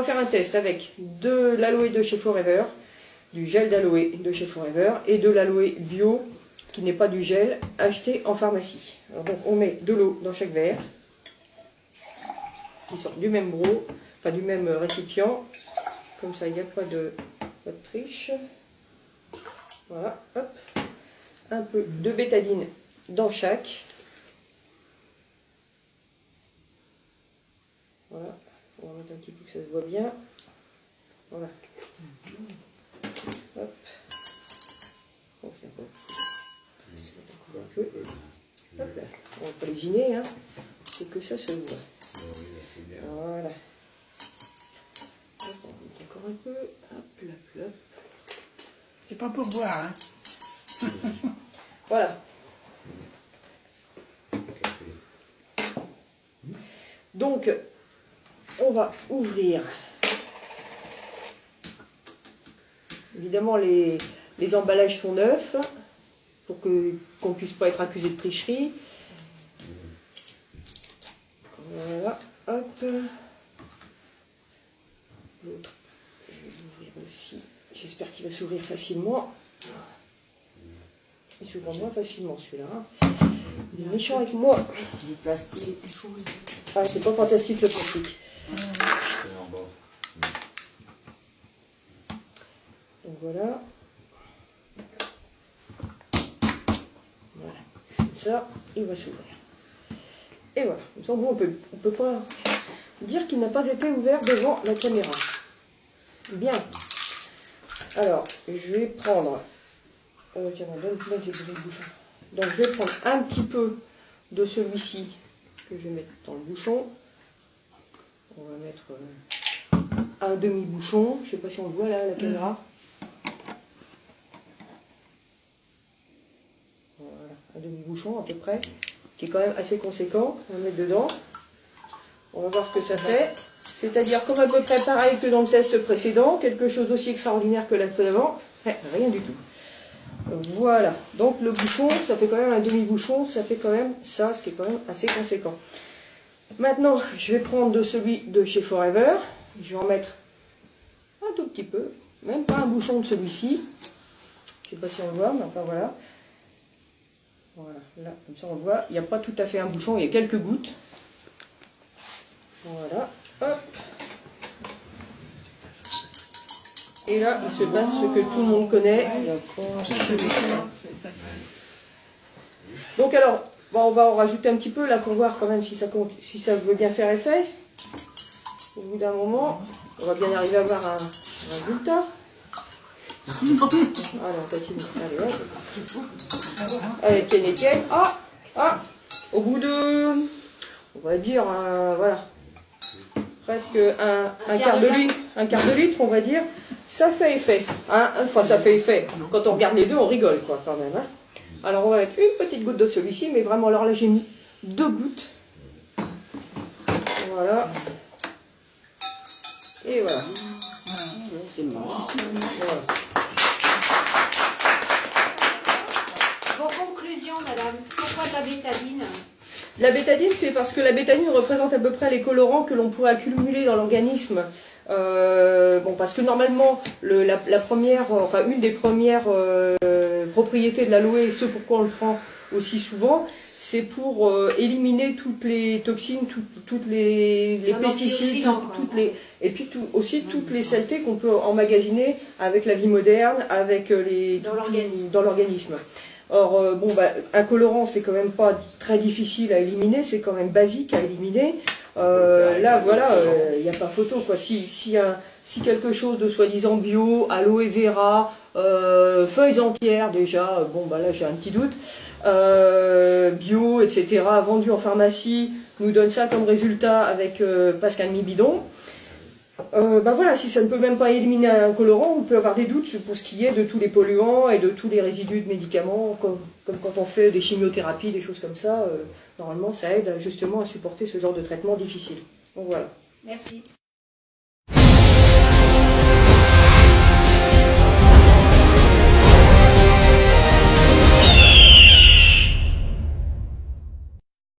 va faire un test avec de l'aloe de chez Forever, du gel d'aloe de chez Forever et de l'aloe bio qui n'est pas du gel acheté en pharmacie. Alors donc on met de l'eau dans chaque verre qui sort du même broc, enfin du même récipient. Comme ça il n'y a pas de triche. Voilà, hop. Un peu de bétadine dans chaque. Voilà, on va mettre un petit peu que ça se voit bien. Voilà. Hop. On fait un peu. Hop là. On va pas lésiner, hein. C'est que ça se voit. Voilà. Hop, on met encore un peu. Hop, hop, hop. C'est pas pour boire, hein. Voilà. Donc, on va ouvrir. Évidemment, les emballages sont neufs pour qu'on ne puisse pas être accusé de tricherie. Voilà, hop. L'autre, je vais l'ouvrir aussi. J'espère qu'il va s'ouvrir facilement. Il s'ouvre moins facilement celui-là. Hein. Il est méchant avec moi. Du plastique. Ah, c'est pas fantastique le plastique. Donc voilà. Voilà. Comme ça, il va s'ouvrir. Et voilà. Comme ça, on peut pas dire qu'il n'a pas été ouvert devant la caméra. Bien. Alors, je vais prendre... tiens, donne-moi, j'ai besoin de bouchon. Donc, je vais prendre un petit peu de celui-ci que je vais mettre dans le bouchon. On va mettre un demi-bouchon. Je ne sais pas si on le voit là, à la caméra. Voilà, un demi-bouchon à peu près, qui est quand même assez conséquent. On va mettre dedans. On va voir ce que ça fait. C'est-à-dire comme à peu près pareil que dans le test précédent, quelque chose d'aussi extraordinaire que la fois d'avant. Rien du tout. Voilà, donc le bouchon, ça fait quand même un demi-bouchon, ça fait quand même ça, ce qui est quand même assez conséquent. Maintenant, je vais prendre de celui de chez Forever, je vais en mettre un tout petit peu, même pas un bouchon de celui-ci. Je ne sais pas si on le voit, mais enfin voilà. Voilà, là, comme ça on le voit, il n'y a pas tout à fait un bouchon, il y a quelques gouttes. Voilà, hop. Et là, il se passe ce que tout le monde connaît. Donc alors, bon, on va en rajouter un petit peu là pour voir quand même si ça veut bien faire effet. Au bout d'un moment, on va bien arriver à avoir un résultat. Ah non, continue. Allez, hop. Allez, tiens. Ah, au bout de, on va dire, voilà, presque un quart de litre, on va dire. Ça fait effet, hein. Enfin ça fait effet. Quand on regarde les deux, on rigole quoi quand même. Hein. Alors on va mettre une petite goutte de celui-ci, mais vraiment alors là j'ai mis 2 gouttes. Voilà. Et voilà. C'est bon. Voilà. Vos conclusions, madame, pourquoi de la bétadine? La bétadine, c'est parce que la bétadine représente à peu près les colorants que l'on pourrait accumuler dans l'organisme. Bon, parce que normalement, la première, enfin une des premières propriétés de l'aloe, ce pourquoi on le prend aussi souvent, c'est pour éliminer toutes les toxines, toutes les pesticides, et puis aussi toutes les saletés qu'on peut emmagasiner avec la vie moderne, avec dans l'organisme. Or, bon, bah, un colorant, c'est quand même pas très difficile à éliminer, c'est quand même basique à éliminer. Là, voilà, il n'y a pas photo, quoi. Si quelque chose de soi-disant bio, aloe vera, feuilles entières déjà, bon, bah là, j'ai un petit doute, bio, etc., vendu en pharmacie, nous donne ça comme résultat avec presque un demi-bidon. Bah voilà, si ça ne peut même pas éliminer un colorant, on peut avoir des doutes pour ce qui est de tous les polluants et de tous les résidus de médicaments, comme quand on fait des chimiothérapies, des choses comme ça, normalement ça aide justement à supporter ce genre de traitement difficile. Donc voilà. Merci.